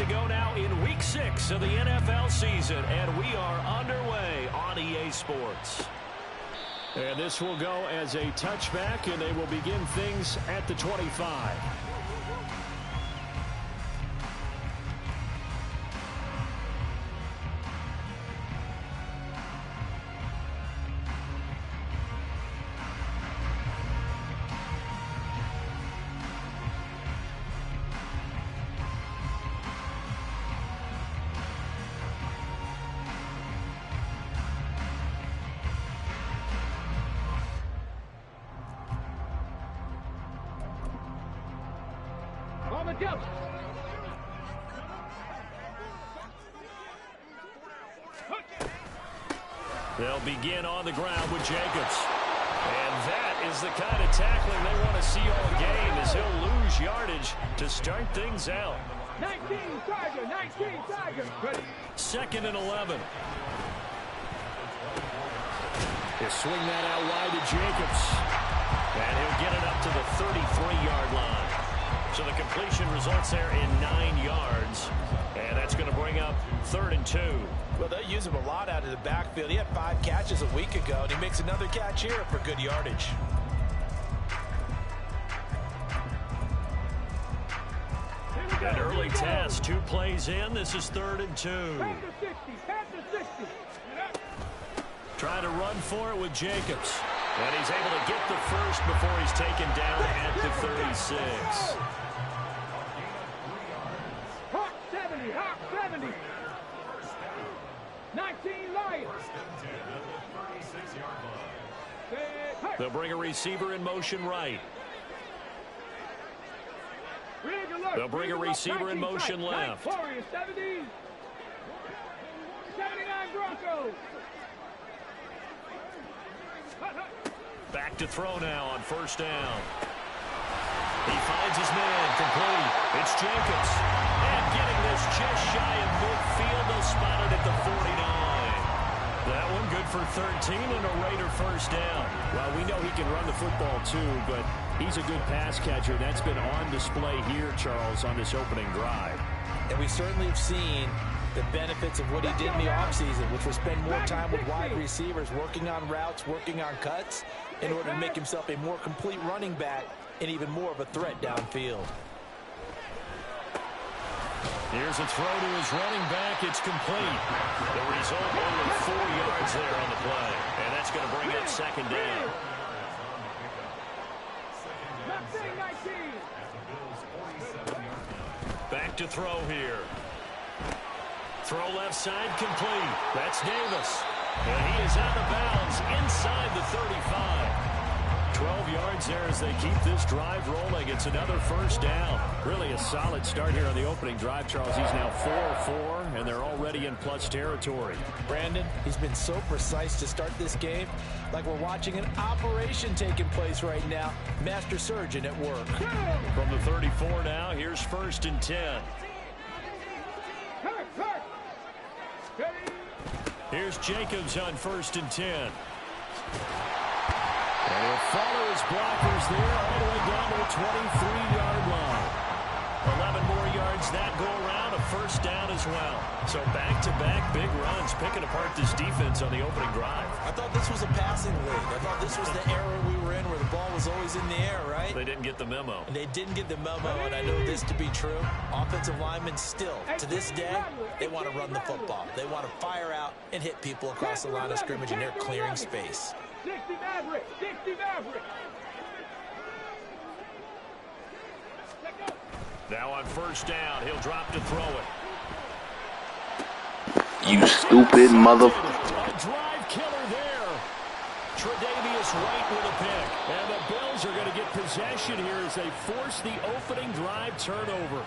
to go now in Week 6 of the NFL season, and we are underway on EA Sports. And this will go as a touchback, and they will begin things at the 25. They'll begin on the ground with Jacobs. And that is the kind of tackling they want to see all game, as he'll lose yardage to start things out. 19 Tiger. Ready. 2nd and 11. He'll swing that out wide to Jacobs. And he'll get it up to the 33-yard line. So the completion results there in 9 yards. And that's going to bring up 3rd and 2. Well, they'll use him a lot out of the backfield. He had 5 catches a week ago, and he makes another catch here for good yardage. An early test, 2 plays in. This is 3rd and 2. Panther 60. Trying to run for it with Jacobs. And he's able to get the first before he's taken down at the 36. Hawk 70. 19 Lions. They'll bring a receiver in motion right. They'll bring a receiver in motion left. 79 Broncos. Back to throw now on 1st down. He finds his man, complete. It's Jacobs. And getting this just shy of midfield. They'll spot it at the 49. That one good for 13 and a Raider 1st down. Well, we know he can run the football too, but he's a good pass catcher. That's been on display here, Charles, on this opening drive. And we certainly have seen the benefits of what he did in the offseason, which was spend more time with wide receivers, working on routes, working on cuts, in order to make himself a more complete running back and even more of a threat downfield. Here's a throw to his running back. It's complete. The result, only 4 yards there on the play. And that's going to bring up 2nd down. Back to throw here. Throw left side, complete. That's Davis. And he is out of bounds inside the 35. 12 yards there as they keep this drive rolling. It's another 1st down. Really a solid start here on the opening drive, Charles. He's now 4-4, and they're already in plus territory. Brandon, he's been so precise to start this game, like we're watching an operation taking place right now. Master surgeon at work. From the 34 now, here's 1st and 10. Here's Jacobs on 1st and 10. And he'll follow his blockers there all the way down to the 23-yard line. 11 more yards that go around, a 1st down as well. So back-to-back big runs, picking apart this defense on the opening drive. I thought this was a passing league. I thought this was the era we were in where the ball was always in the air, right? They didn't get the memo. And they didn't get the memo, and I know this to be true. Offensive linemen still, to this day, they want to run the football. They want to fire out and hit people across the line of scrimmage, and they're clearing space. 60 Maverick. Now on 1st down, he'll drop to throw it. You stupid mother... A drive killer there. Tre'Davious White with a pick. And the Bills are going to get possession here as they force the opening drive turnover.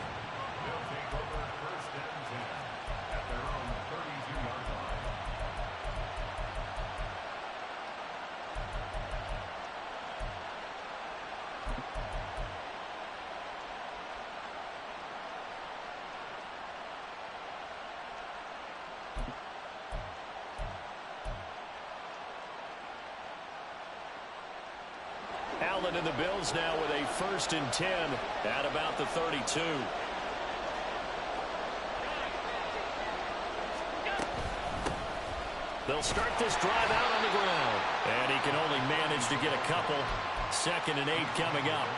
Allen and the Bills now with a 1st and 10 at about the 32. They'll start this drive out on the ground. And he can only manage to get a couple. 2nd and 8 coming up.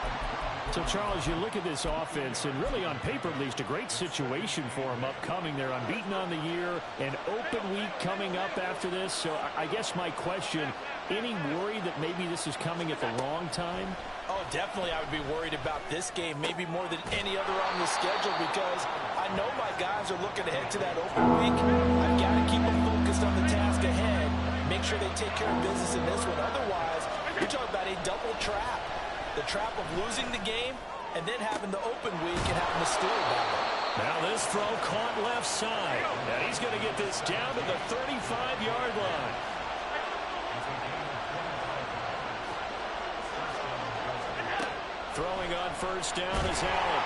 So, Charles, you look at this offense, and really on paper, at least, a great situation for them upcoming. They're unbeaten on the year, an open week coming up after this. So I guess my question, any worry that maybe this is coming at the wrong time? Oh, definitely I would be worried about this game, maybe more than any other on the schedule, because I know my guys are looking ahead to that open week. I've got to keep them focused on the task ahead, make sure they take care of business in this one. Otherwise, you're talking about a double trap. The trap of losing the game and then having the open week and having to steal about it. Now this throw caught left side. And he's going to get this down to the 35-yard line. Throwing on first down is Allen.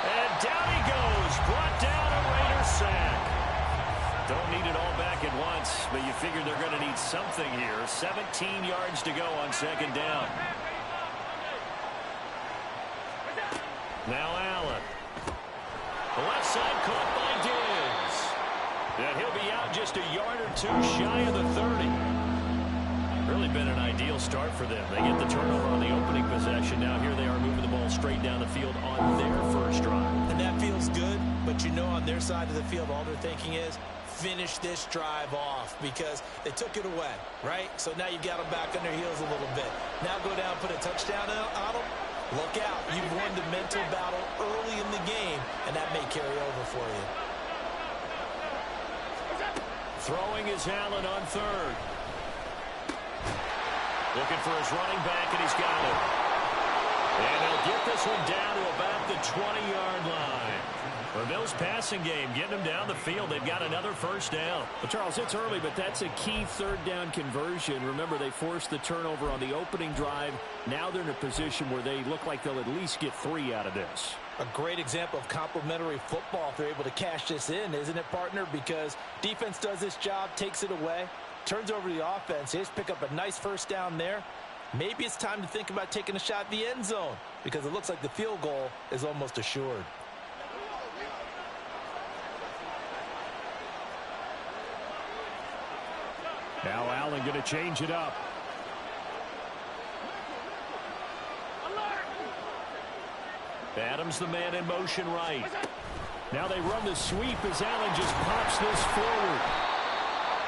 And down he goes. Brought down a Raider sack. Don't need it all back at once, but you figure they're going to need something here. 17 yards to go on 2nd down. Now Allen. The left side caught by Diggs. And he'll be out just a yard or 2 shy of the 30. Really been an ideal start for them. They get the turnover on the opening possession. Now here they are moving the ball straight down the field on their first drive. And that feels good, but you know on their side of the field all they're thinking is finish this drive off because they took it away, right? So now you got them back on their heels a little bit. Now go down, put a touchdown on them. Look out. You've won the mental battle early in the game, and that may carry over for you. Throwing is Allen on 3rd. Looking for his running back, and he's got it. And he'll get this one down to about the 20-yard line. The Bills passing game, getting them down the field. They've got another first down. Well, Charles, it's early, but that's a key 3rd down conversion. Remember, they forced the turnover on the opening drive. Now they're in a position where they look like they'll at least get 3 out of this. A great example of complementary football if they're able to cash this in, isn't it, partner? Because defense does this job, takes it away, turns over the offense. They just pick up a nice first down there. Maybe it's time to think about taking a shot at the end zone because it looks like the field goal is almost assured. Now Allen going to change it up. Adams the man in motion right. Now they run the sweep as Allen just pops this forward.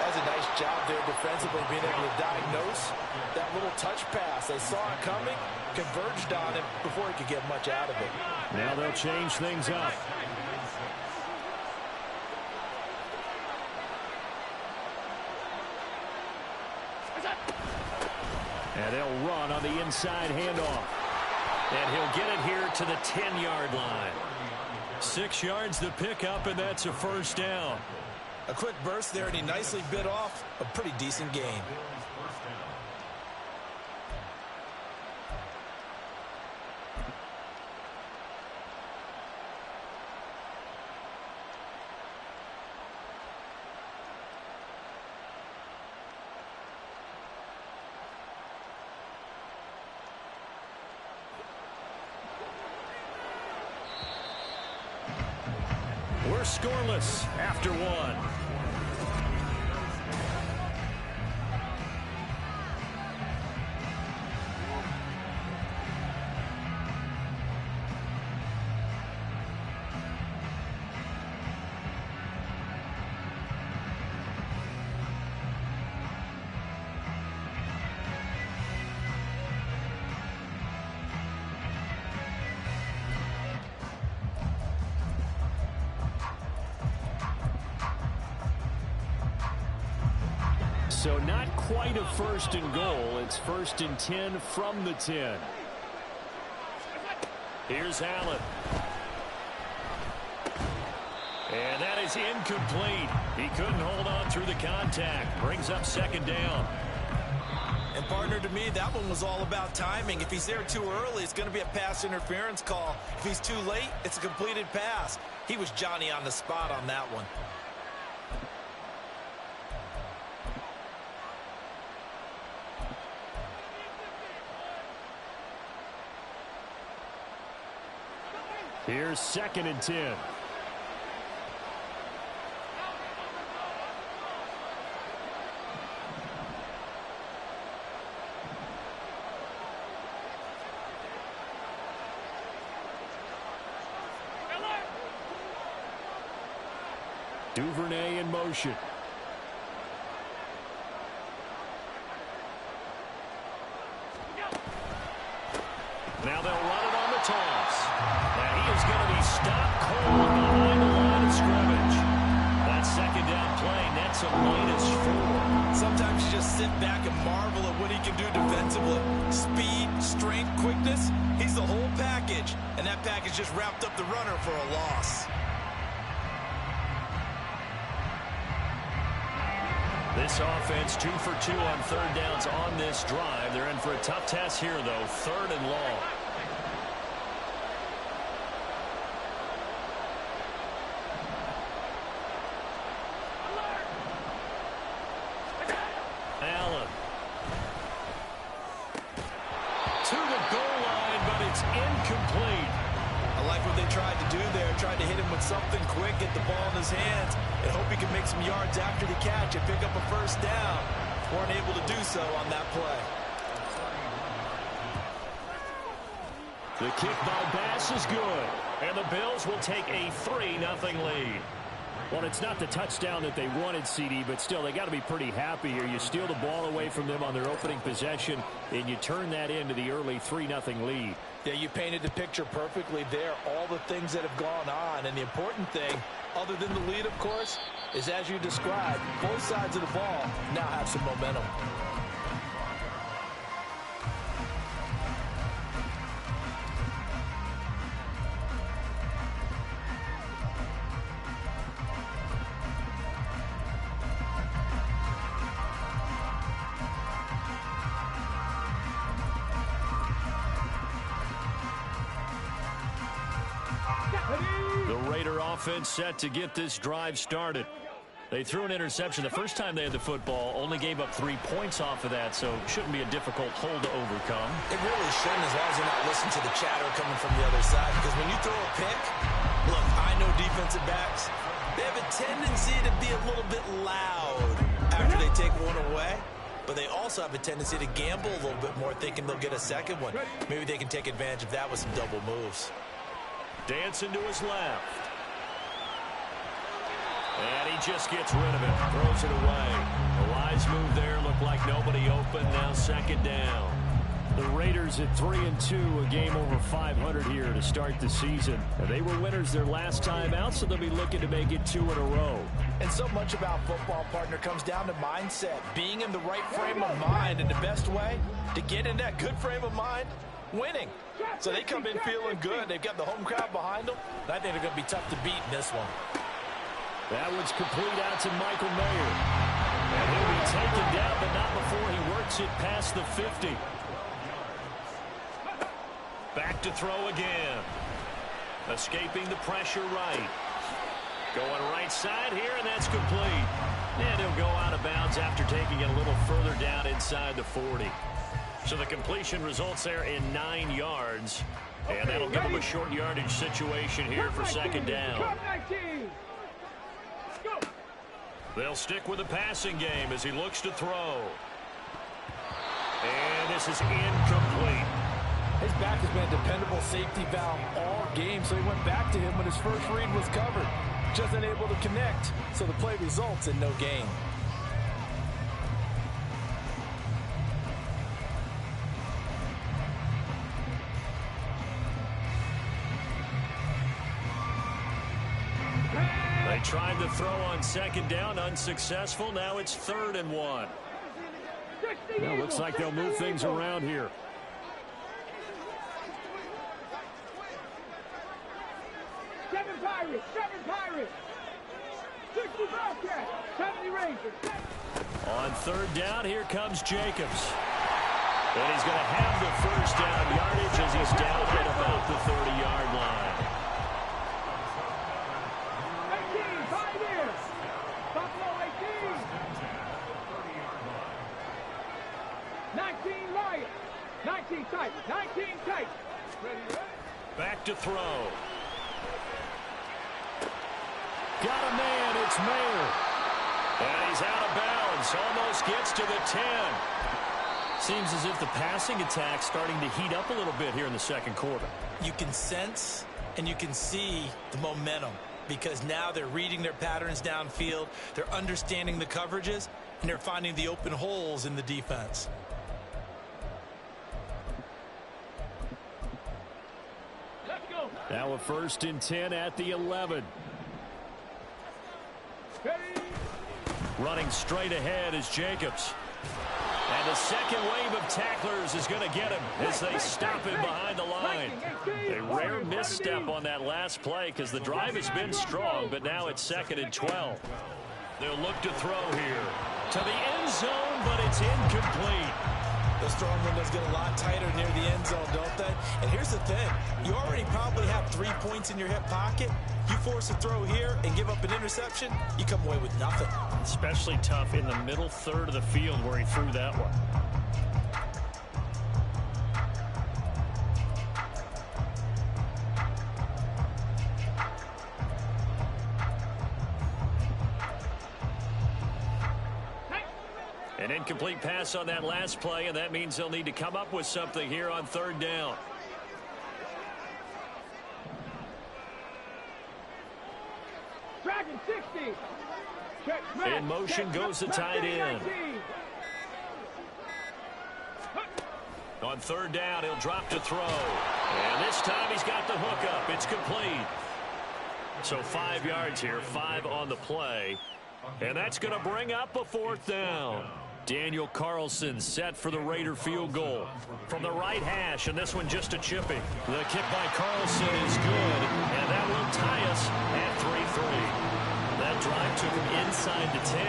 That's a nice job there defensively being able to diagnose that little touch pass. They saw it coming, converged on him before he could get much out of it. Now they'll change things up. And they'll run on the inside handoff. And he'll get it here to the 10-yard line. 6 yards to pick up, and that's a first down. A quick burst there, and he nicely bit off a pretty decent gain. We're scoreless after 1. So not quite a 1st and goal. It's 1st and 10 from the 10. Here's Allen. And that is incomplete. He couldn't hold on through the contact. Brings up 2nd down. And partner, to me, that one was all about timing. If he's there too early, it's going to be a pass interference call. If he's too late, it's a completed pass. He was Johnny on the spot on that one. Here's 2nd and 10. Duvernay in motion. Now they'll run it on the toss. And he is going to be stopped cold behind the line of scrimmage. That second down play nets a -4. Sometimes you just sit back and marvel at what he can do defensively. Speed, strength, quickness, he's the whole package. And that package just wrapped up the runner for a loss. This offense 2 for 2 on third downs on this drive. They're in for a tough test here, though. 3rd and long. Allen. To the goal line, but it's incomplete. I like what they tried to do there. Tried to hit him with something quick, get the ball in his hands, and hope he can make some yards after the catch and pick up a first down. Weren't able to do so on that play. The kick by Bass is good, and the Bills will take a 3-0 lead. Well, it's not the touchdown that they wanted, CD, but still, they got to be pretty happy here. You steal the ball away from them on their opening possession, and you turn that into the early 3-0 lead. Yeah, you painted the picture perfectly there. All the things that have gone on, and the important thing, other than the lead, of course, is as you described, both sides of the ball now have some momentum. The Raider offense set to get this drive started. They threw an interception the first time they had the football, only gave up 3 points off of that, so shouldn't be a difficult hole to overcome. It really shouldn't, as long as you're not listening to the chatter coming from the other side, because when you throw a pick, look, I know defensive backs, they have a tendency to be a little bit loud after they take one away, but they also have a tendency to gamble a little bit more, thinking they'll get a second one. Maybe they can take advantage of that with some double moves. Dancing to his left. And he just gets rid of it. Throws it away. A wise move there. Looked like nobody open. Now 2nd down. The Raiders at 3-2, a game over 500 here to start the season. And they were winners their last time out, so they'll be looking to make it 2 in a row. And so much about football, partner, comes down to mindset. Being in the right frame of mind, and the best way to get in that good frame of mind, winning. So they come in feeling good. They've got the home crowd behind them. And I think they're going to be tough to beat in this one. That one's complete out to Michael Mayer. And he'll be taken down, but not before he works it past the 50. Back to throw again. Escaping the pressure right. Going right side here, and that's complete. And he'll go out of bounds after taking it a little further down inside the 40. So the completion results there in 9 yards. And that'll give him a short yardage situation here for 2nd down. They'll stick with the passing game as he looks to throw. And this is incomplete. His back has been a dependable safety valve all game, so he went back to him when his first read was covered. Just unable to connect, so the play results in no gain. They tried to throw on 2nd down, unsuccessful. Now it's 3rd and 1. Well, looks like they'll move things around here. Seven Pirates. 60 Bobcats. 70 Rangers. On 3rd down, here comes Jacobs. And he's going to have the first down yardage as he's down at about the 30-yard line. 18, Pioneers. Buffalo 18. 19 Lions. 19 Titans. 19 Titans. Back to throw. Got a man, it's Mayer. And he's out of bounds, almost gets to the 10. Seems as if the passing attack's starting to heat up a little bit here in the 2nd quarter. You can sense and you can see the momentum. because now they're reading their patterns downfield, they're understanding the coverages, and they're finding the open holes in the defense. Let's go. Now a 1st and 10 at the 11. Ready. Running straight ahead is Jacobs. And the second wave of tacklers is going to get him as they stop him behind the line. A rare misstep on that last play because the drive has been strong, but now it's 2nd and 12. They'll look to throw here to the end zone, but it's incomplete. Those throwing windows get a lot tighter near the end zone, don't they? And here's the thing. You already probably have 3 points in your hip pocket. You force a throw here and give up an interception, you come away with nothing. Especially tough in the middle third of the field where he threw that one. An incomplete pass on that last play, and that means they'll need to come up with something here on 3rd down. Dragon 60. Check. In motion goes the tight end. On 3rd down, he'll drop to throw. And this time he's got the hook up. It's complete. So 5 yards here, 5 on the play. And that's going to bring up a 4th down. Daniel Carlson set for the Raider field goal from the right hash, and this one just a chipping. The kick by Carlson is good, and that will tie us at 3-3. That drive took him inside the 10.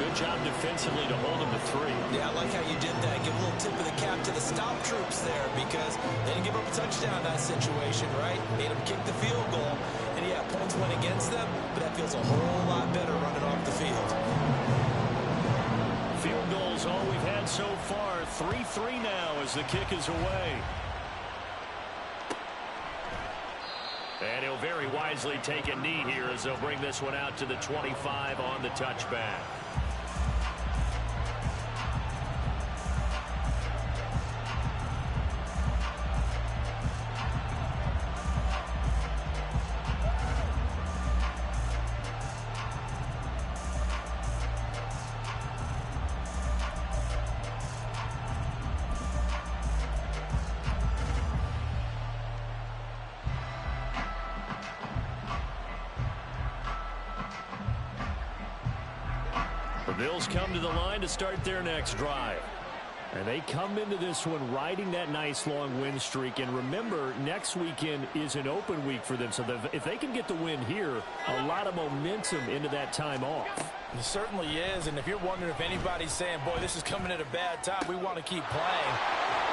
Good job defensively to hold him to 3. Yeah, I like how you did that. Give a little tip of the cap to the stop troops there because they didn't give up a touchdown in that situation, right? Made them kick the field goal. And, yeah, points went against them, but that feels a whole lot better running off the field. Field goals all we've had so far. 3-3 now as the kick is away. And he'll very wisely take a knee here as they'll bring this one out to the 25 on the touchback. The Bills come to the line to start their next drive. And they come into this one riding that nice long win streak. And remember, next weekend is an open week for them. So if they can get the win here, a lot of momentum into that time off. It certainly is. And if you're wondering if anybody's saying, boy, this is coming at a bad time, we want to keep playing,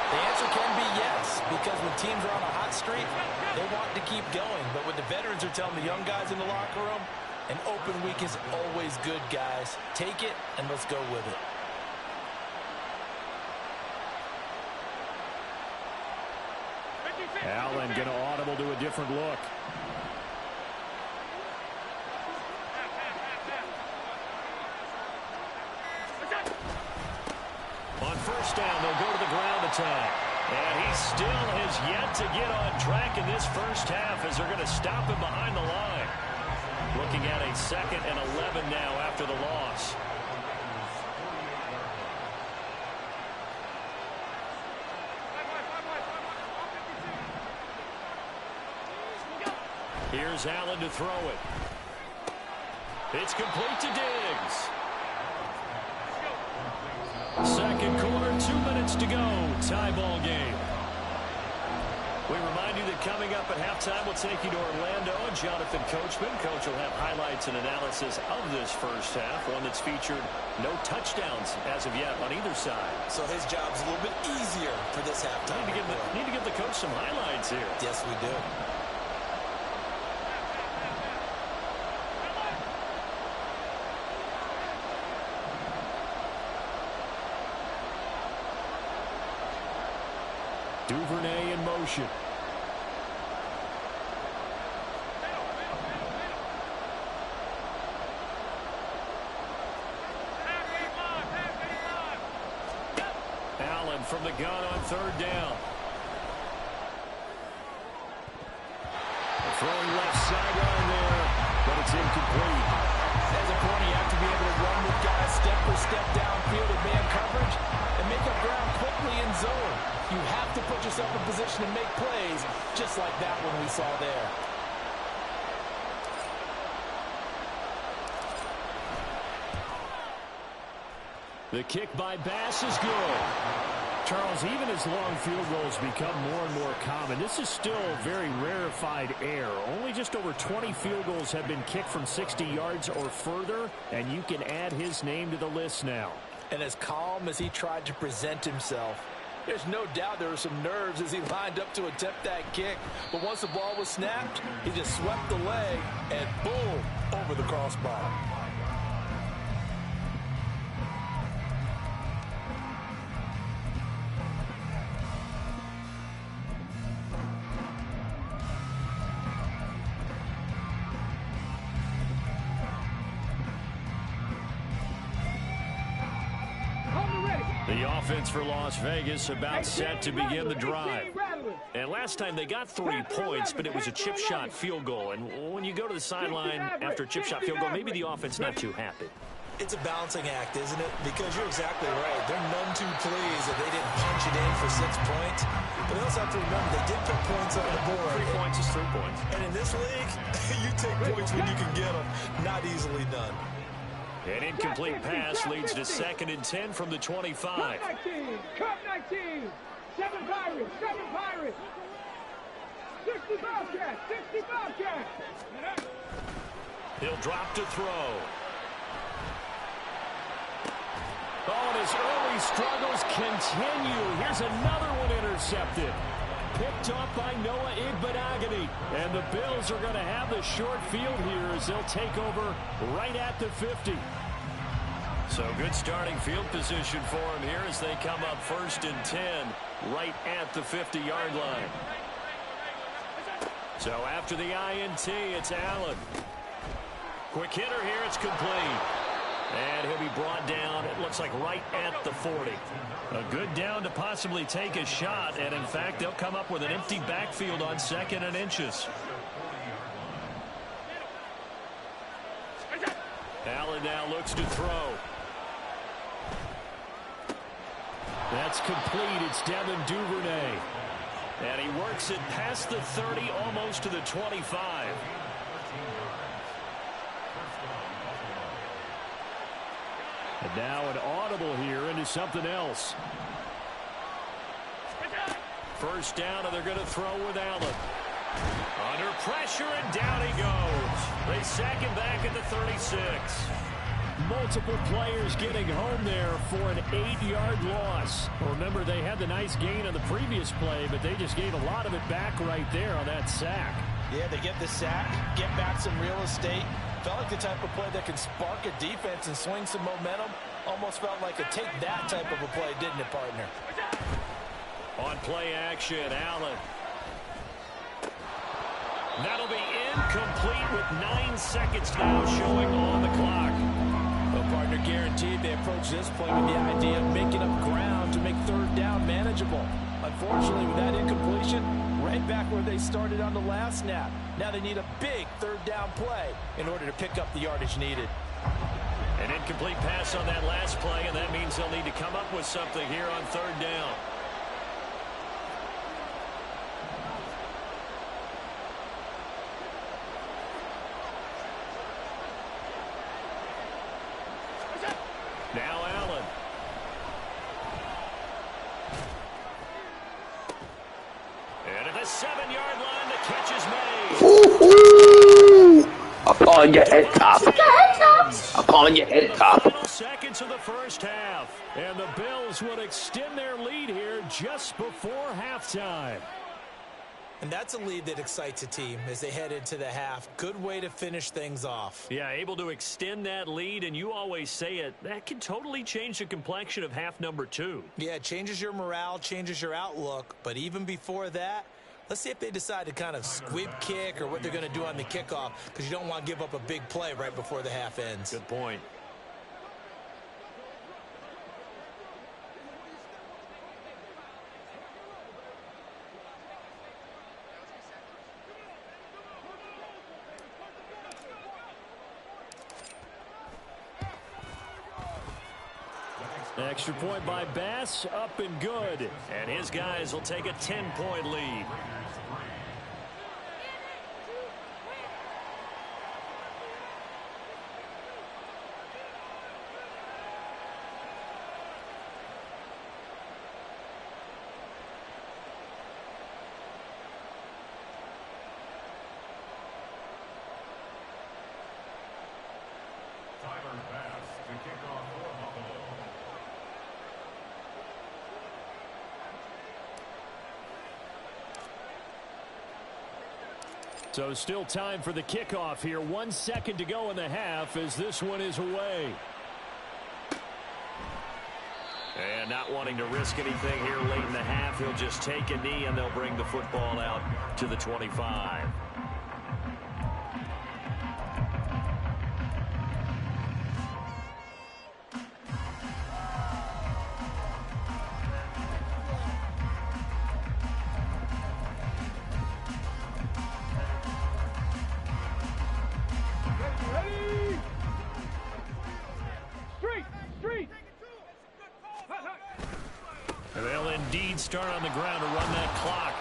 the answer can be yes. Because when teams are on a hot streak, they want to keep going. But what the veterans are telling the young guys in the locker room, an open week is always good, guys. Take it, and let's go with it. Allen going to audible to a different look. On 1st down, they'll go to the ground attack. And he still has yet to get on track in this first half as they're going to stop him behind the line. Looking at a 2nd and 11 now after the loss. Here's Allen to throw it. It's complete to Diggs. 2nd quarter, 2 minutes to go. Tie ball game. We remind you that coming up at halftime, we'll take you to Orlando. Jonathan Coachman. Coach will have highlights and analysis of this first half, one that's featured no touchdowns as of yet on either side. So his job's a little bit easier for this halftime. Need to give the coach some highlights here. Yes, we do. Duvernay in motion. Allen from the gun on 3rd down. Throwing left sideline there. it's incomplete. As a corner, you have to be able to run with guys step for step downfield in man coverage and make up ground quickly in zone. You have to put yourself in position to make plays, just like that one we saw there. The kick by Bass is good. Charles, even as long field goals become more and more common, this is still very rarefied air. Only just over 20 field goals have been kicked from 60 yards or further, and you can add his name to the list now. And as calm as he tried to present himself, there's no doubt there were some nerves as he lined up to attempt that kick. But once the ball was snapped, he just swept the leg and boom, over the crossbar. The offense for Las Vegas about set to begin the drive. And last time they got 3 points, but it was a chip shot field goal. And when you go to the sideline after a chip shot field goal, maybe the offense not too happy. It's a balancing act, isn't it? Because you're exactly right. They're none too pleased that they didn't punch it in for 6 points. But they also have to remember they did put points on the board. 3 points is 3 points. And in this league, you take points when you can get them. Not easily done. An incomplete pass leads to 2nd and 10 from the 25. Cup 19. 7 Pirates. 7 Pirates. 60 Bobcats. 60 Bobcats. He'll drop to throw. Oh, and his early struggles continue. Here's another one intercepted. Picked off by Noah Igbenogany. And the Bills are going to have the short field here as they'll take over right at the 50. So good starting field position for him here as they come up 1st and 10 right at the 50-yard line. So after the INT, it's Allen. Quick hitter here, it's complete. And he'll be brought down, it looks like right at the 40. A good down to possibly take a shot, and in fact, they'll come up with an empty backfield on 2nd and inches. Allen now looks to throw. That's complete. It's Devin Duvernay. And he works it past the 30, almost to the 25. And now an audible here into something else. 1st down, and they're going to throw with Allen. Under pressure, and down he goes. They sack him back at the 36. Multiple players getting home there for an 8-yard loss. Remember, they had the nice gain on the previous play, but they just gave a lot of it back right there on that sack. Yeah, they get the sack, get back some real estate. Felt like the type of play that can spark a defense and swing some momentum. Almost felt like a take-that type of a play, didn't it, partner? On play action, Allen. That'll be incomplete with 9 seconds now showing on the clock. Well, partner, guaranteed they approach this play with the idea of making up ground to make 3rd down manageable. Unfortunately, with that incompletion, right back where they started on the last snap. Now they need a big 3rd down play in order to pick up the yardage needed. An incomplete pass on that last play, and that means they'll need to come up with something here on 3rd down. Now Allen. And at the 7-yard line, the catch is made. Ooh, upon your head top. Upon your head top. Final seconds of the 1st half. And the Bills would extend their lead here just before halftime. And that's a lead that excites a team as they head into the half. Good way to finish things off. Yeah, able to extend that lead, and you always say it, that can totally change the complexion of half number 2. Yeah, it changes your morale, changes your outlook. But even before that, let's see if they decide to kind of squib kick or what they're going to do on the kickoff, because you don't want to give up a big play right before the half ends. Good point. Extra point by Bass, up and good. And his guys will take a 10-point lead. So still time for the kickoff here. 1 second to go in the half as this one is away. And not wanting to risk anything here late in the half, he'll just take a knee and they'll bring the football out to the 25. And they'll indeed start on the ground to run that clock.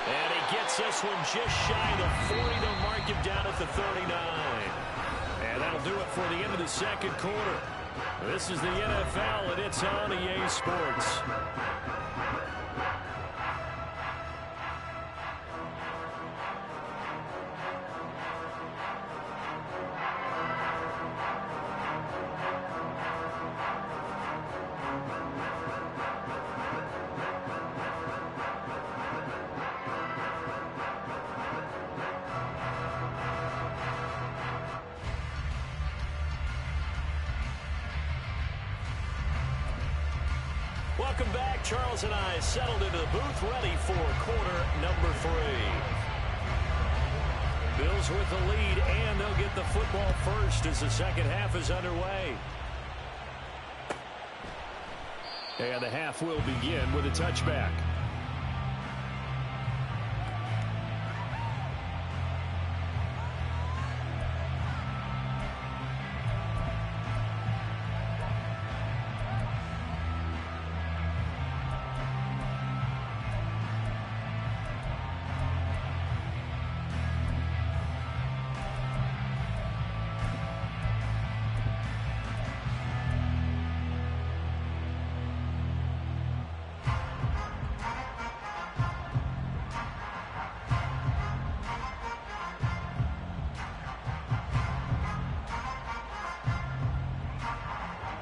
And he gets this one just shy of the 40. They'll mark him down at the 39. And that'll do it for the end of the second quarter. This is the NFL, and it's on EA Sports. Welcome back. Charles and I settled into the booth, ready for quarter number 3. Bills with the lead, and they'll get the football first as the second half is underway. And the half will begin with a touchback.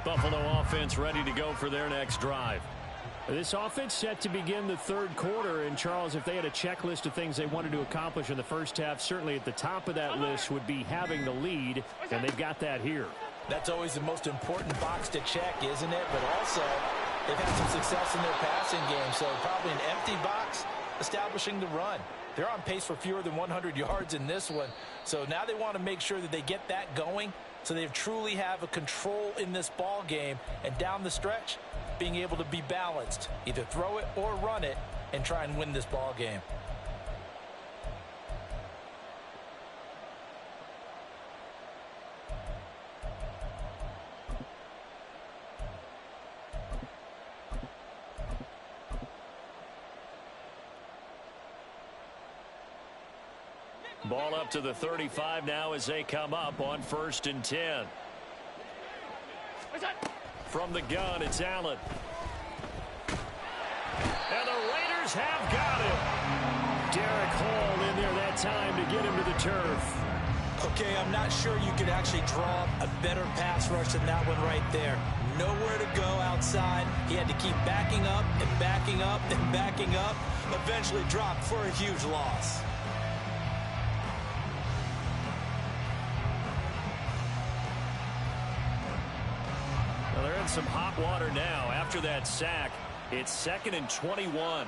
Buffalo offense ready to go for their next drive. This offense set to begin the third quarter. And, Charles, if they had a checklist of things they wanted to accomplish in the first half, certainly at the top of that list would be having the lead, and they've got that here. That's always the most important box to check, isn't it? But also, they've had some success in their passing game, so probably an empty box establishing the run. They're on pace for fewer than 100 yards in this one, so now they want to make sure that they get that going so they truly have a control in this ball game, and down the stretch, being able to be balanced, either throw it or run it, and try and win this ball game. Ball up to the 35 now as they come up on 1st and 10. From the gun, it's Allen. And the Raiders have got him. Derek Hall in there that time to get him to the turf. Okay, I'm not sure you could actually draw a better pass rush than that one right there. Nowhere to go outside. He had to keep backing up and backing up and backing up. Eventually dropped for a huge loss. Well, they're in some hot water now after that sack. It's 2nd and 21.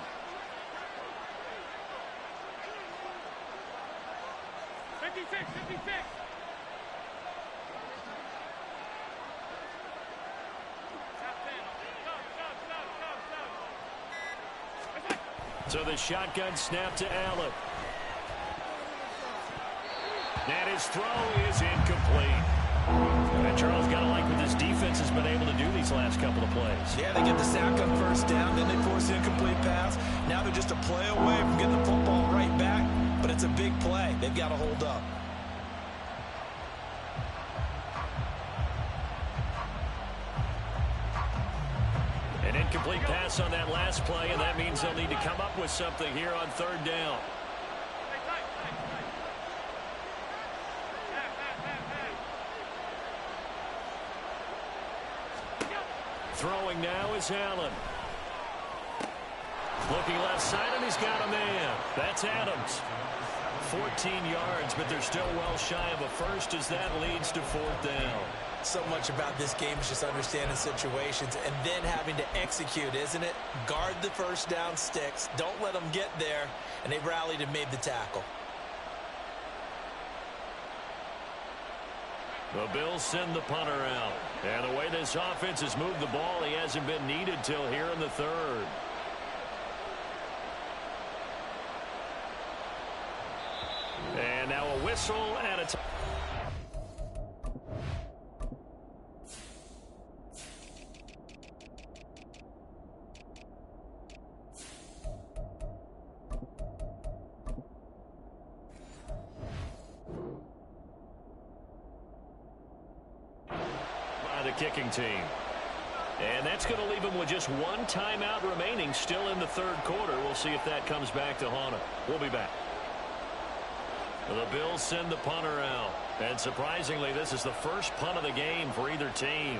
So the shotgun snap to Allen. And his throw is incomplete. And Charles, got to like what this defense has been able to do these last couple of plays. Yeah, they get the sack on first down, then they force the incomplete pass. Now they're just a play away from getting the football right back, but it's a big play. They've got to hold up. An incomplete pass on that last play, and that means they'll need to come up with something here on third down. Throwing now is Allen. Looking left side, and he's got a man. That's Adams. 14 yards, but they're still well shy of a first as that leads to fourth down. So much about this game is just understanding situations and then having to execute, isn't it? Guard the first down sticks. Don't let them get there, and they rallied and made the tackle. The Bills send the punter out. And the way this offense has moved the ball, he hasn't been needed till here in the third. And now a whistle and a the kicking team. And that's going to leave him with just one timeout remaining still in the third quarter. We'll see if that comes back to haunt him. We'll be back. The Bills send the punter out. And surprisingly, this is the first punt of the game for either team.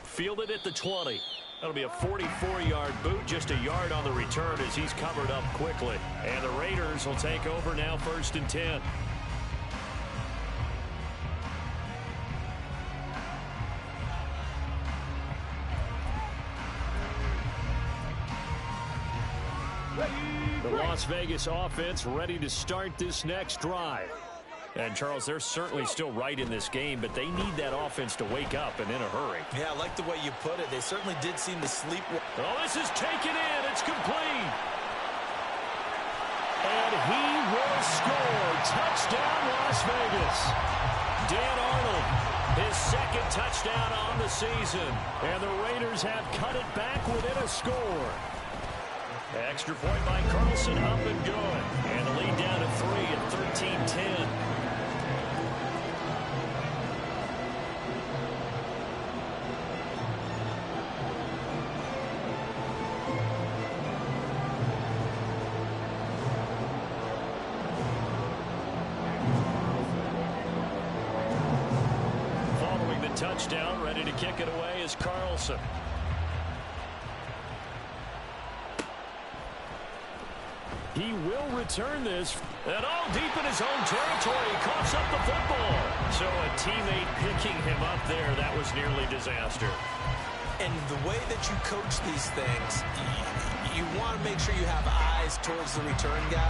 Fielded at the 20. That'll be a 44-yard boot, just a yard on the return as he's covered up quickly. And the Raiders will take over now, 1st and 10. The Las Vegas offense ready to start this next drive. And, Charles, they're certainly still right in this game, but they need that offense to wake up and in a hurry. Yeah, I like the way you put it. They certainly did seem to sleep. Oh, this is taken in. It's complete. And he will score. Touchdown, Las Vegas. Dan Arnold, his second touchdown on the season. And the Raiders have cut it back within a score. Extra point by Carlson, up and good. And the lead down to 3 at 13-10. Following the touchdown, ready to kick it away is Carlson. He will return this. And all deep in his own territory. He coughs up the football. So a teammate picking him up there, that was nearly disaster. And the way that you coach these things, you want to make sure you have eyes towards the return guy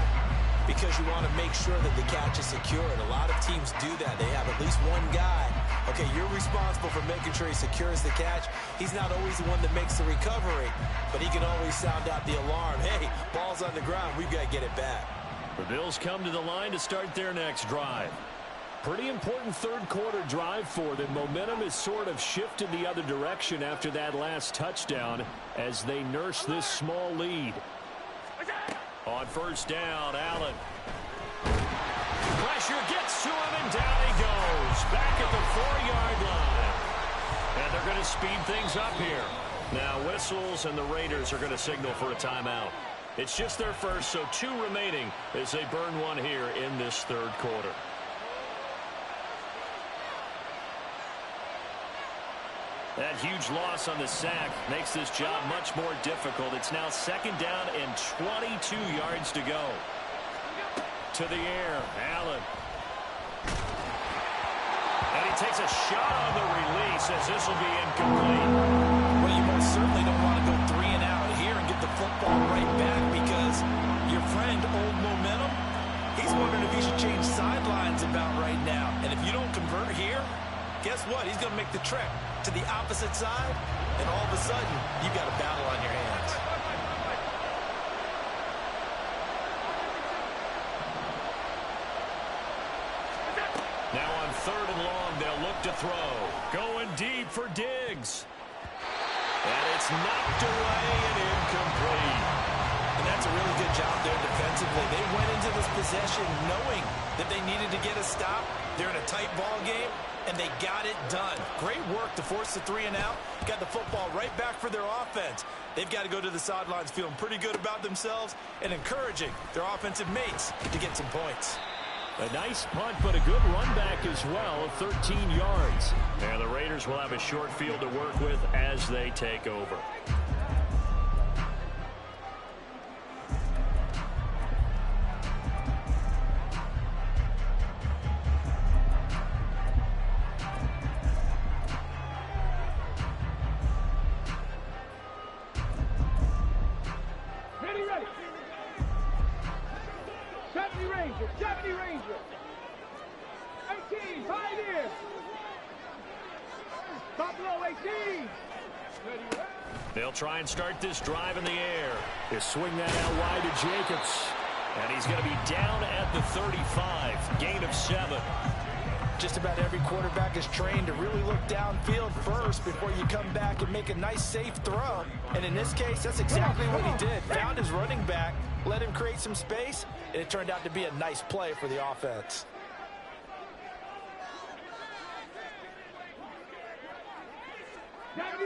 because you want to make sure that the catch is secured. A lot of teams do that. They have at least one guy. Okay, you're responsible for making sure he secures the catch. He's not always the one that makes the recovery, but he can always sound out the alarm. Hey, ball's on the ground. We've got to get it back. The Bills come to the line to start their next drive. Pretty important third quarter drive for them. Momentum is sort of shifted the other direction after that last touchdown as they nurse this small lead. On first down, Allen. Pressure gets to him, and down he goes. Back at the 4-yard line. And they're going to speed things up here. Now whistles, and the Raiders are going to signal for a timeout. It's just their first, so 2 remaining as they burn one here in this third quarter. That huge loss on the sack makes this job much more difficult. It's now 2nd down and 22 yards to go. To the air, Allen. And he takes a shot on the release as this will be incomplete. Well, you most certainly don't want to go 3 and out here and get the football right back trick to the opposite side, and all of a sudden, you've got a battle on your hands. Now on 3rd and long, they'll look to throw. Going deep for Diggs. And it's knocked away and incomplete. And that's a really good job there defensively. They went into this possession knowing that they needed to get a stop. They're in a tight ball game, and they got it done. Great work to force the 3 and out. Got the football right back for their offense. They've got to go to the sidelines feeling pretty good about themselves and encouraging their offensive mates to get some points. A nice punt, but a good run back as well of 13 yards. And the Raiders will have a short field to work with as they take over. Ready. 70 Ranger. 18, Pioneers. Buffalo 18. They'll try and start this drive in the air. They swing that out wide to Jacobs. And he's going to be down at the 35. Gain of 7. Just about every quarterback is trained to really look downfield first before you come back and make a nice, safe throw. And in this case, that's exactly what he did. Found his running back, let him create some space, and it turned out to be a nice play for the offense.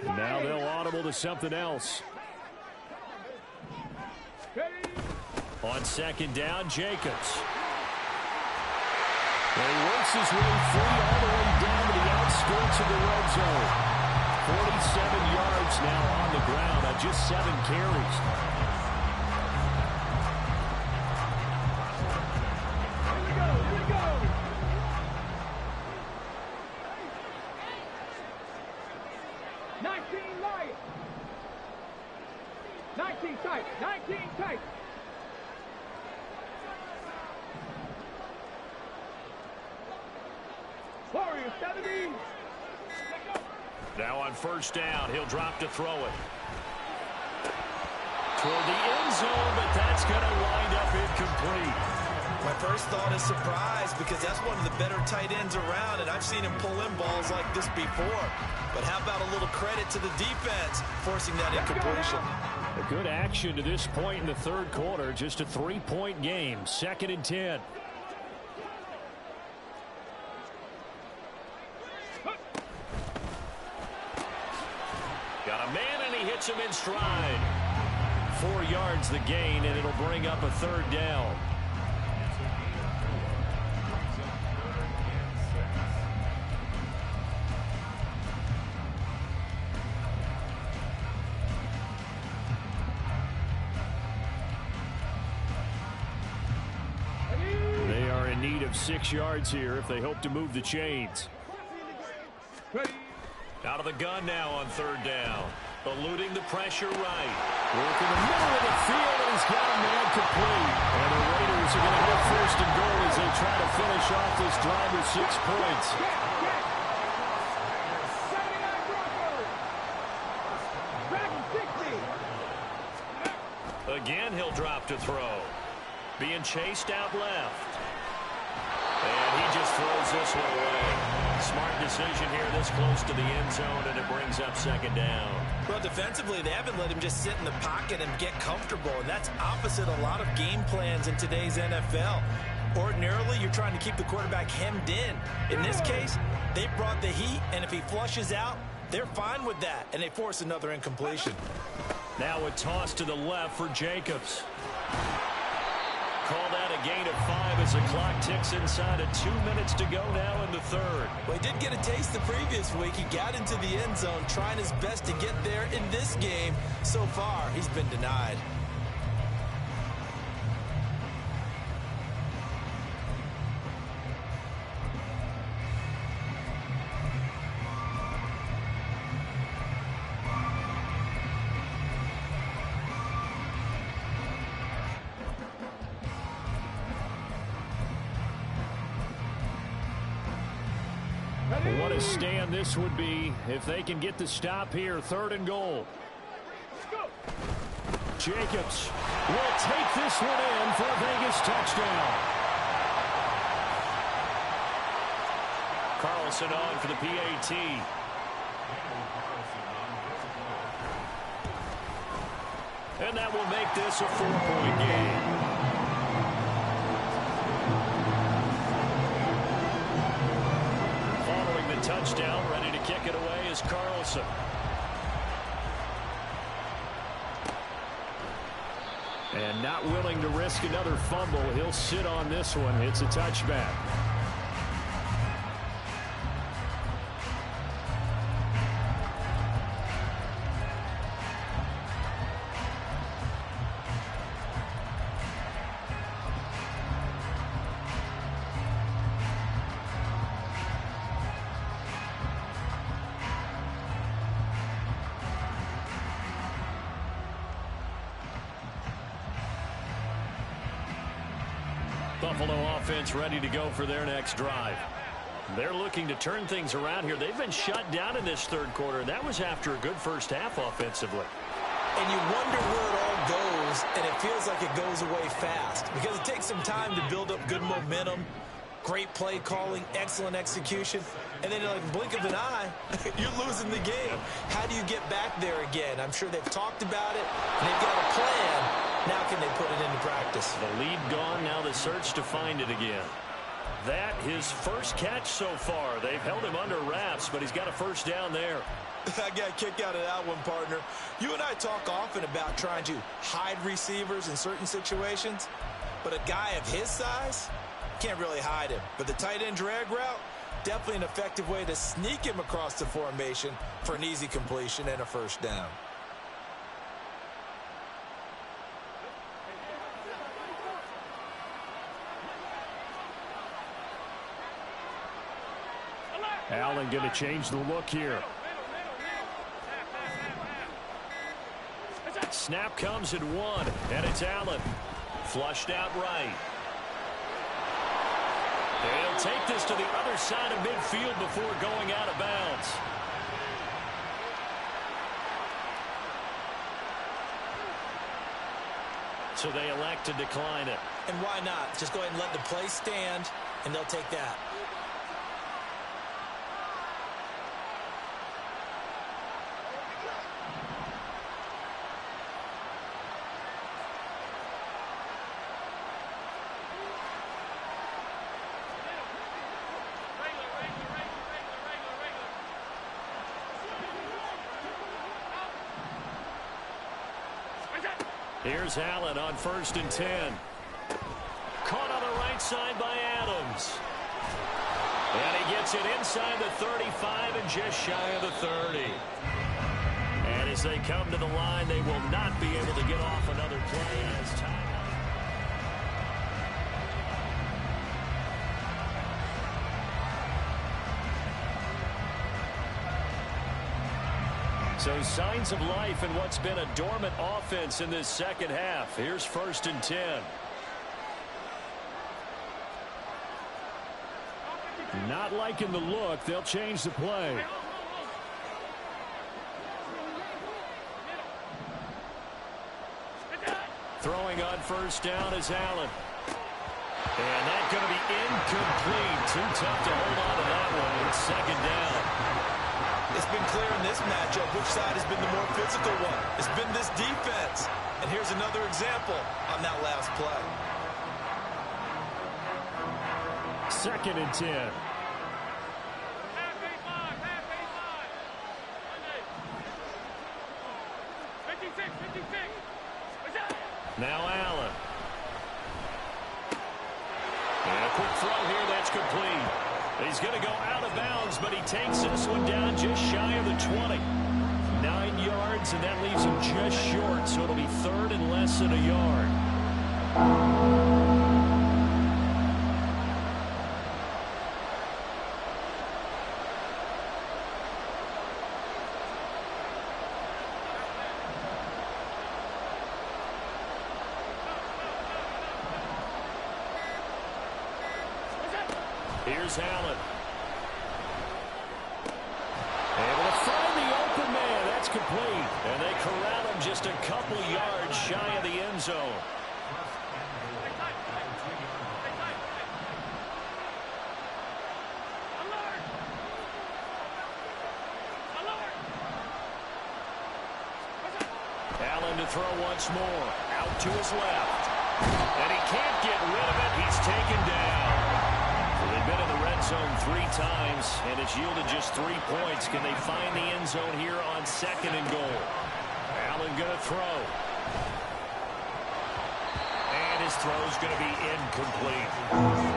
Now they'll audible to something else. On 2nd down, Jacobs. And he works his way free all the way down to the outskirts of the red zone. 47 yards now on the ground on just 7 carries. Here we go. 19 Lions. 19 tight. 19 tight. Warriors 70. Now on 1st down, he'll drop to throw it. Toward the end zone, but that's going to wind up incomplete. My first thought is surprise because that's one of the better tight ends around, and I've seen him pull in balls like this before. But how about a little credit to the defense forcing that incompletion? A good action to this point in the 3rd quarter. Just a 3-point game. 2nd and 10. Got a man, and he hits him in stride. 4 yards the gain, and it'll bring up a 3rd down. They are in need of 6 yards here if they hope to move the chains. Out of the gun now on 3rd down. Eluding the pressure right. Work in the middle of the field, and he's got a man complete. And the Raiders are going to have 1st and goal as they try to finish off this drive with 6 points. 79 Broncos. Dragon 60. Again, he'll drop to throw. Being chased out left. And he just throws this one away. Smart decision here this close to the end zone, and it brings up 2nd down. Well, defensively, they haven't let him just sit in the pocket and get comfortable, and that's opposite a lot of game plans in today's NFL. Ordinarily, you're trying to keep the quarterback hemmed in. In this case, they brought the heat, and if he flushes out, they're fine with that, and they force another incompletion. Now a toss to the left for Jacobs. Call that a gain of 5 as the clock ticks inside of 2 minutes to go now in the 3rd. Well, he did get a taste the previous week. He got into the end zone, trying his best to get there in this game. So far, he's been denied. What a stand this would be if they can get the stop here. 3rd and goal. Jacobs will take this one in for a Vegas touchdown. Carlson on for the PAT. And that will make this a 4-point game. Following the touchdown, ready to kick it away is Carlson. And not willing to risk another fumble. He'll sit on this one. It's a touchback. Buffalo offense ready to go for their next drive. They're looking to turn things around here. They've been shut down in this 3rd quarter. That was after a good first half offensively. And you wonder where it all goes, and it feels like it goes away fast because it takes some time to build up good momentum, great play calling, excellent execution, and then like blink of an eye, you're losing the game. How do you get back there again? I'm sure they've talked about it, and they've got a plan. Now can they put it into practice? The lead gone, now the search to find it again. That his first catch so far. They've held him under wraps, but he's got a first down there. I got a kick out of that one, partner. You and I talk often about trying to hide receivers in certain situations, but a guy of his size can't really hide him. But the tight end drag route, definitely an effective way to sneak him across the formation for an easy completion and a first down. Allen going to change the look here. Snap comes at 1, and it's Allen. Flushed out right. They'll take this to the other side of midfield before going out of bounds. So they elect to decline it. And why not? Just go ahead and let the play stand, and they'll take that. Here's Allen on 1st and 10. Caught on the right side by Adams. And he gets it inside the 35 and just shy of the 30. And as they come to the line, they will not be able to get off another play as time. So signs of life in what's been a dormant offense in this second half. Here's 1st and 10. Not liking the look. They'll change the play. Throwing on 1st down is Allen. And that's going to be incomplete. Too tough to hold on to that one. It's 2nd down. It's been clear in this matchup which side has been the more physical one. It's been this defense. And here's another example on that last play. 2nd and 10. Now Allen. And a quick throw here that's complete. He's going to go out of bounds, but he takes this one down just shy of the 20. 9 yards, and that leaves him just short, so it'll be 3rd and less than a yard. Here's Allen. complete. And they corral him just a couple yards shy of the end zone. Allen to throw once more. Out to his left. And he can't get rid of it. He's taken down. So they've been in the red zone 3 times, and it's yielded just 3 points. Can they find the end zone here on 2nd and goal? Allen going to throw. And his throw's going to be incomplete.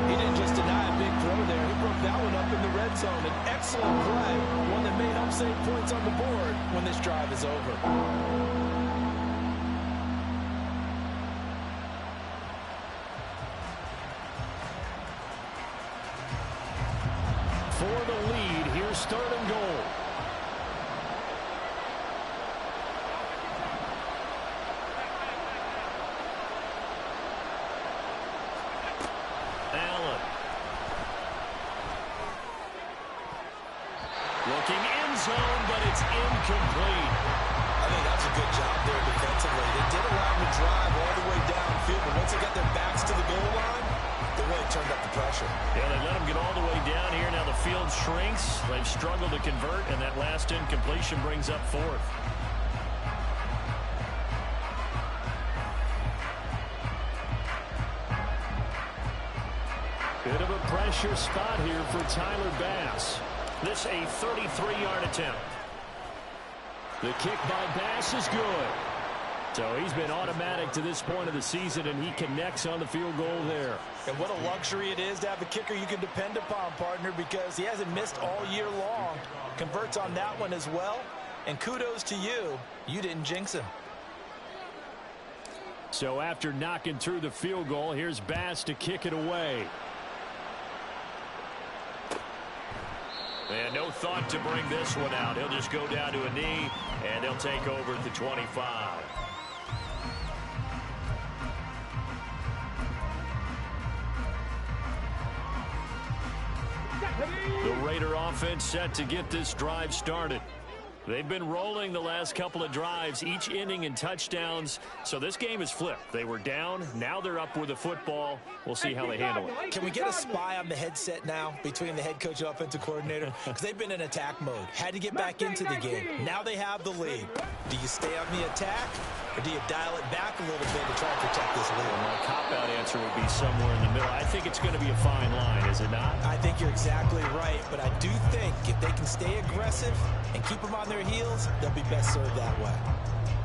He didn't just deny a big throw there. He broke that one up in the red zone. An excellent play. One that may help save points on the board when this drive is over. For the lead, here's 3rd and goal. Allen. Looking end zone, but it's incomplete. I think that's a good job there defensively. They did allow him to drive all the way downfield, but once they got their backs to the goal line, they really turned up the pressure. Yeah, they let him get all the way down here. Now the field shrinks. They've struggled to convert, and that last incompletion brings up 4th. Bit of a pressure spot here for Tyler Bass. This a 33-yard attempt. The kick by Bass is good. So he's been automatic to this point of the season, and he connects on the field goal there. And what a luxury it is to have a kicker you can depend upon, partner, because he hasn't missed all year long. Converts on that one as well. And kudos to you. You didn't jinx him. So after knocking through the field goal, here's Bass to kick it away. And no thought to bring this one out. He'll just go down to a knee, and they'll take over at the 25. The Raider offense set to get this drive started. They've been rolling the last couple of drives, each inning in touchdowns. So this game is flipped. They were down. Now they're up with the football. We'll see how they handle it. Can we get a spy on the headset now between the head coach and offensive coordinator? Because they've been in attack mode. Had to get back into the game. Now they have the lead. Do you stay on the attack, or do you dial it back a little bit to try and protect this lead? Well, my cop-out answer would be somewhere in the middle. I think it's going to be a fine line, is it not? I think you're exactly right, but I do think if they can stay aggressive and keep them on their heels, they'll be best served that way.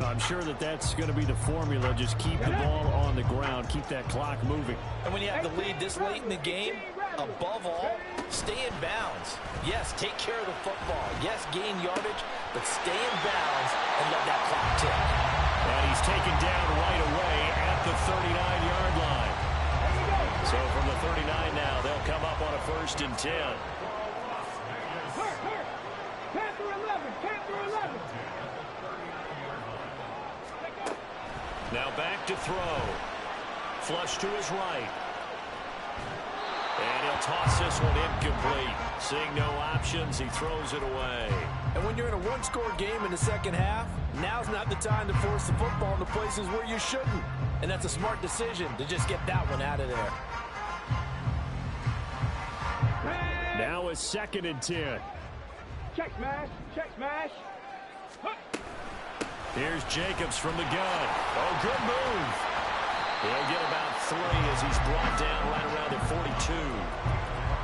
I'm sure that that's going to be the formula. Just keep the ball on the ground. Keep that clock moving. And when you have the lead this late in the game, above all, stay in bounds. Yes, take care of the football. Yes, gain yardage, but stay in bounds and let that clock tick. And he's taken down right away at the 39-yard line. So from the 39 now, they'll come up on a 1st and 10. Panther 11, Panther 11. Now back to throw. Flush to his right. And he'll toss this one incomplete. Seeing no options, he throws it away. And when you're in a one-score game in the second half, now's not the time to force the football in the places where you shouldn't. And that's a smart decision to just get that one out of there. Now a 2nd and 10. Check smash, check smash. Here's Jacobs from the gun. Oh, good move. He'll get about 3 as he's brought down right around the 42.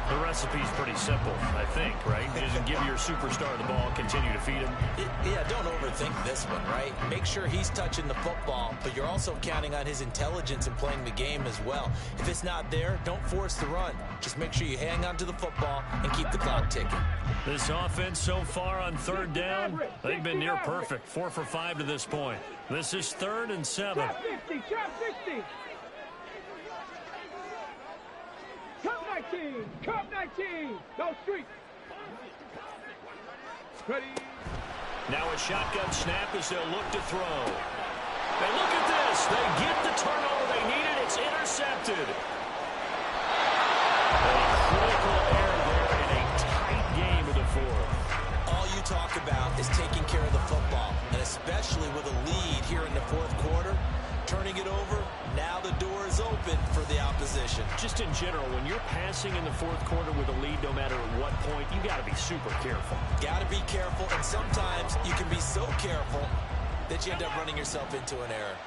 The recipe's pretty simple, I think, right? Just give your superstar the ball, continue to feed him. Yeah, don't overthink this one, right? Make sure he's touching the football, but you're also counting on his intelligence in playing the game as well. If it's not there, don't force the run. Just make sure you hang on to the football and keep the clock ticking. This offense so far on 3rd down, they've been near perfect. 4 for 5 to this point. This is 3rd and 7. Trap 50, trap 50. Cup 19, go street. Ready. Now a shotgun snap as they'll look to throw. And look at this. They get the turnover they needed. It's intercepted. A critical error there in a tight game of the 4th. All you talk about is taking care of the football. turning it over. Now the door is open for the opposition. Just in general, when you're passing in the fourth quarter with a lead, no matter at what point, you got to be super careful. Got to be careful, and sometimes you can be so careful that you end up running yourself into an error.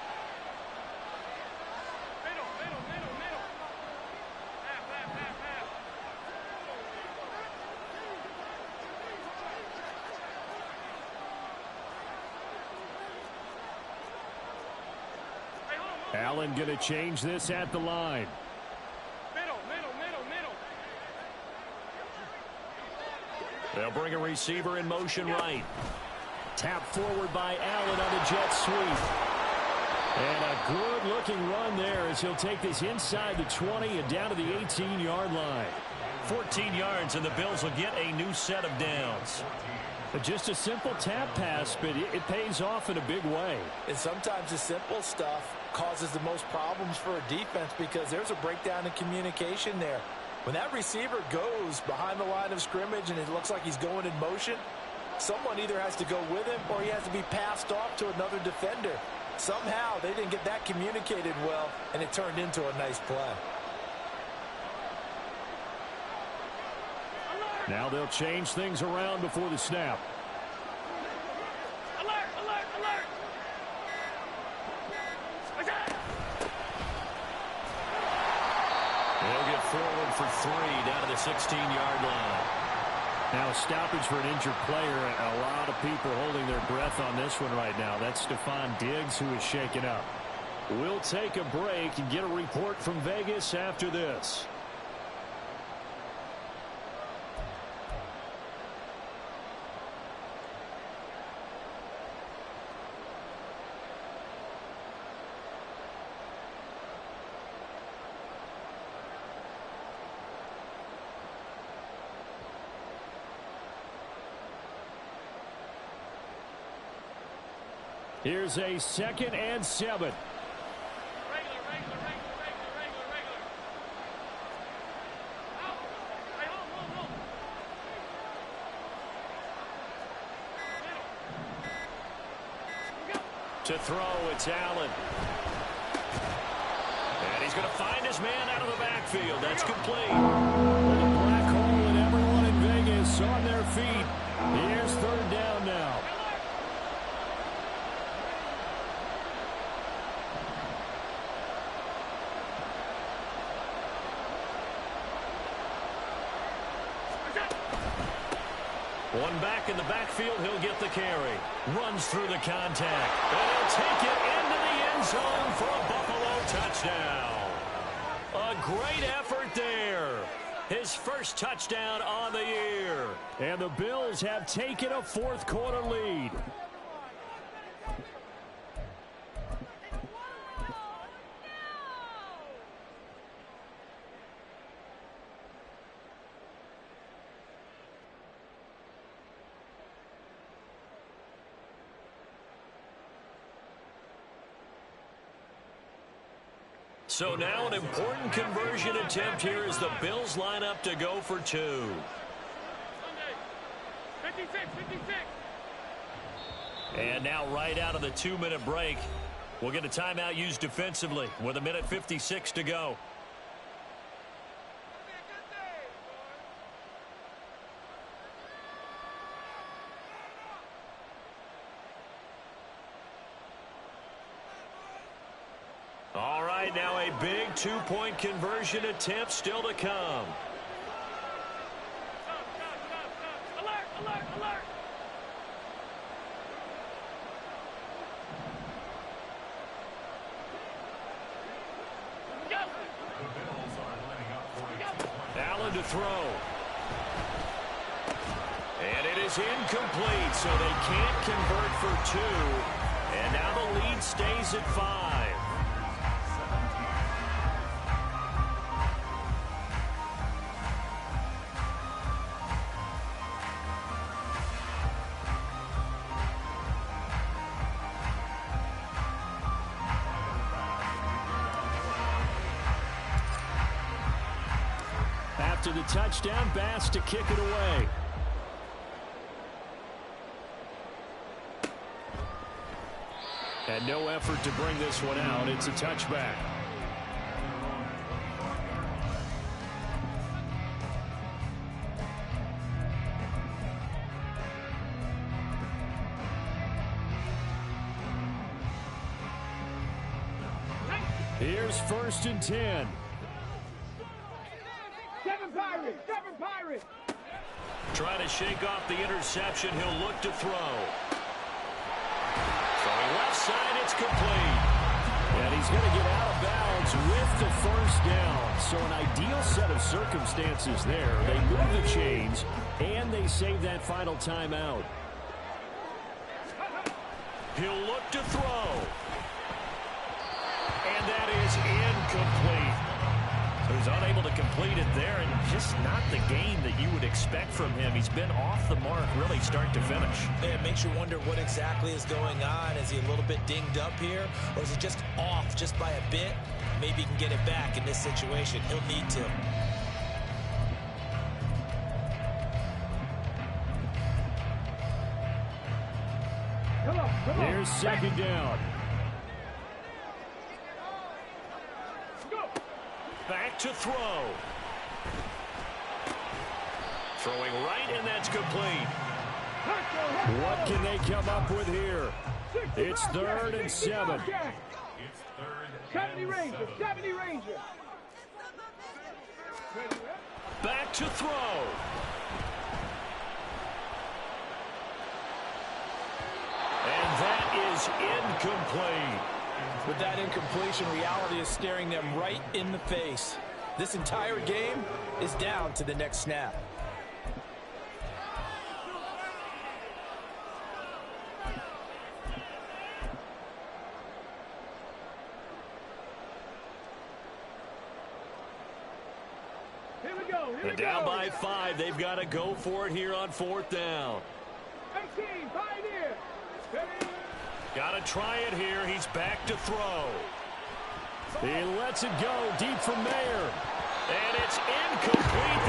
Allen going to change this at the line. Middle. They'll bring a receiver in motion right. Tap forward by Allen on the jet sweep. And a good-looking run there as he'll take this inside the 20 and down to the 18-yard line. 14 yards, and the Bills will get a new set of downs. Just a simple tap pass, but it pays off in a big way. And sometimes the simple stuff causes the most problems for a defense because there's a breakdown in communication there. When that receiver goes behind the line of scrimmage and it looks like he's going in motion, someone either has to go with him or he has to be passed off to another defender. Somehow they didn't get that communicated well, and it turned into a nice play. Now they'll change things around before the snap. Alert! They'll get forward for 3 down to the 16-yard line. Now a stoppage for an injured player, and a lot of people holding their breath on this one right now. That's Stephon Diggs, who is shaken up. We'll take a break and get a report from Vegas after this. Here's a 2nd and 7. Regular. Out. Hey, hold. To throw, it's Allen. And he's going to find his man out of the backfield. That's complete. Well, the black hole and everyone in Vegas on their feet. Here's 3rd down now. One back in the backfield, he'll get the carry. Runs through the contact. And he'll take it into the end zone for a Buffalo touchdown. A great effort there. His first touchdown on the year. And the Bills have taken a 4th quarter lead. So now an important conversion attempt here as the Bills line up to go for 2. 56. And now right out of the 2-minute break, we'll get a timeout used defensively with 1:56 to go. All right, now a big 2-point conversion attempt still to come. Alert! Allen to throw. And it is incomplete, so they can't convert for 2. And now the lead stays at 5. After the touchdown, Bass to kick it away. And no effort to bring this one out. It's a touchback. Here's 1st and 10. 7 Pirates! 7 Pirates! Trying to shake off the interception. He'll look to throw. Throwing left side, it's complete. And he's going to get out of bounds with the 1st down. So an ideal set of circumstances there. They move the chains, and they save that final timeout. He'll look to throw. And that is incomplete. So he's unable to complete it there, and just not the game that you would expect from him. He's been off the mark really start to finish. It makes you wonder what exactly is going on. Is he a little bit dinged up here, or is he just off just by a bit? Maybe he can get it back in this situation. He'll need to. Come on. Here's 2nd down. Back to throw. Throwing right, and that's complete. What can they come up with here? It's 3rd and 7. 70 Rangers! 70 Rangers! Back to throw. And that is incomplete. With that incompletion, reality is staring them right in the face. This entire game is down to the next snap. Here we go. And down by 5. They've got to go for it here on 4th down. 18, Pioneer. Got to try it here. He's back to throw. He lets it go deep from Mayer. And it's incomplete.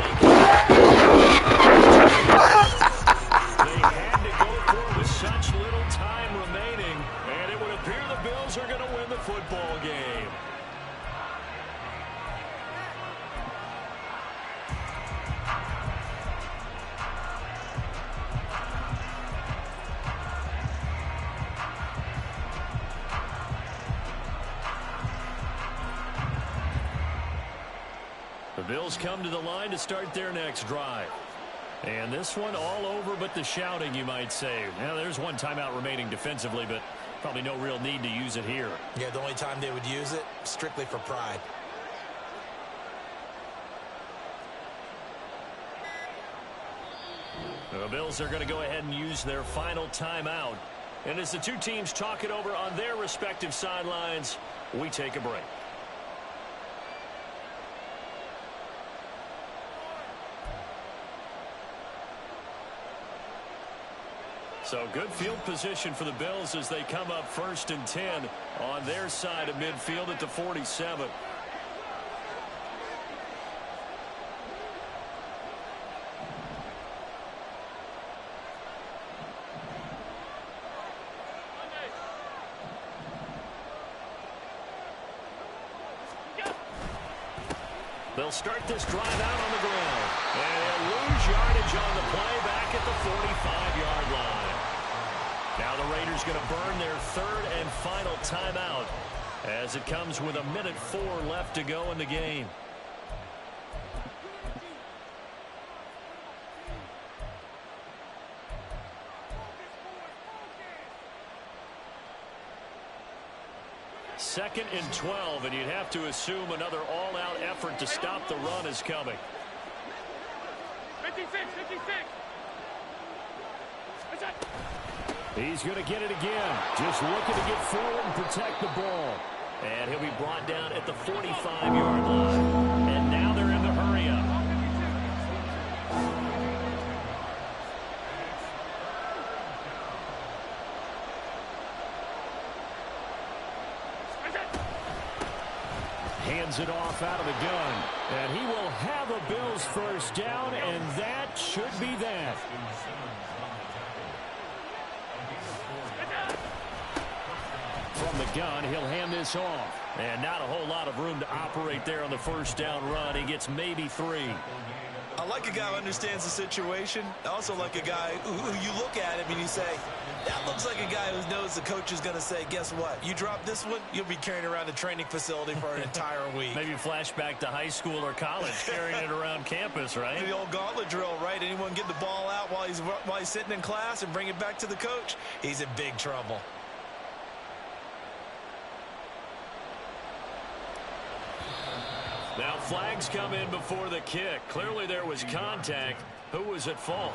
They had to go for it with such little time remaining. And it would appear the Bills are going to win the football game. The Bills come to the line to start their next drive. And this one all over but the shouting, you might say. Now, there's one timeout remaining defensively, but probably no real need to use it here. Yeah, the only time they would use it, strictly for pride. The Bills are going to go ahead and use their final timeout. And as the two teams talk it over on their respective sidelines, we take a break. So good field position for the Bills as they come up 1st and 10 on their side of midfield at the 47. They'll start this drive out on the ground. And they'll lose yardage on the play back at the 45-yard line. Now the Raiders going to burn their 3rd and final timeout as it comes with 1:04 left to go in the game. Second and 12, and you'd have to assume another all-out effort to stop the run is coming. 56, 56. He's going to get it again. Just looking to get forward and protect the ball. And he'll be brought down at the 45-yard line. And now they're in the hurry-up. Hands it off out of the gun. And he will have a Bills 1st down, and that should be that. the gun. He'll hand this off. And not a whole lot of room to operate there on the first down run. He gets maybe 3. I like a guy who understands the situation. I also like a guy who you look at him and you say, that looks like a guy who knows the coach is going to say, guess what? You drop this one, you'll be carrying around the training facility for an entire week. Maybe flashback to high school or college, carrying it around campus, right? The old gauntlet drill, right? Anyone get the ball out while he's sitting in class and bring it back to the coach? He's in big trouble. Now flags come in before the kick. Clearly there was contact. Who was at fault?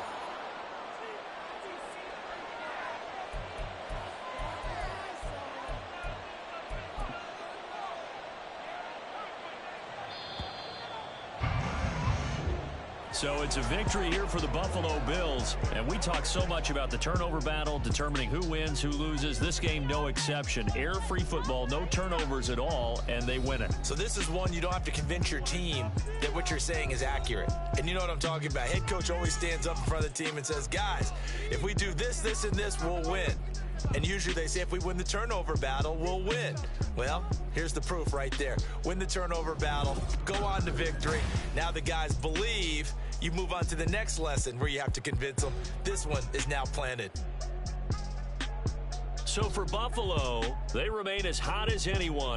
So it's a victory here for the Buffalo Bills. And we talk so much about the turnover battle, determining who wins, who loses. This game, no exception. Error-free football, no turnovers at all, and they win it. So this is one you don't have to convince your team that what you're saying is accurate. And you know what I'm talking about. Head coach always stands up in front of the team and says, guys, if we do this, this, and this, we'll win. And usually they say if we win the turnover battle, we'll win. Well, here's the proof right there. Win the turnover battle, go on to victory. Now the guys believe. You move on to the next lesson where you have to convince them. This one is now planted. So for Buffalo, they remain as hot as anyone.